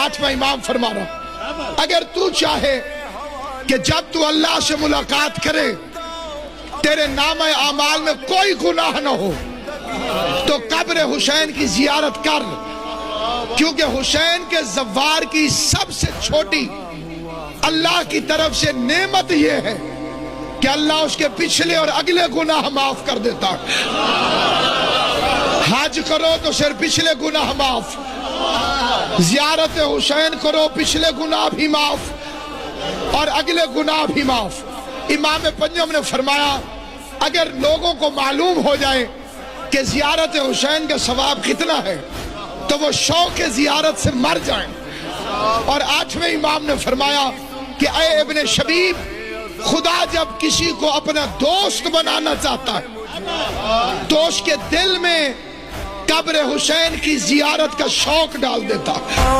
آٹھواں امام فرما رہا، اگر تو چاہے کہ جب تو اللہ سے ملاقات کرے تیرے نام اعمال میں کوئی گناہ نہ ہو تو قبر حسین کی زیارت کر، کیونکہ حسین کے زوار کی سب سے چھوٹی اللہ کی طرف سے نعمت یہ ہے کہ اللہ اس کے پچھلے اور اگلے گناہ معاف کر دیتا۔ حج کرو تو صرف پچھلے گناہ معاف، زیارت حسین کرو پچھلے گناہ بھی معاف اور اگلے گناہ بھی معاف۔ امام پنجم نے فرمایا اگر لوگوں کو معلوم ہو جائے کہ زیارت حسین کا ثواب کتنا ہے تو وہ شوق زیارت سے مر جائیں۔ اور آٹھویں امام نے فرمایا کہ اے ابن شبیب، خدا جب کسی کو اپنا دوست بنانا چاہتا ہے تو اس کے دل میں قبر حسین کی زیارت کا شوق ڈال دیتا ہے۔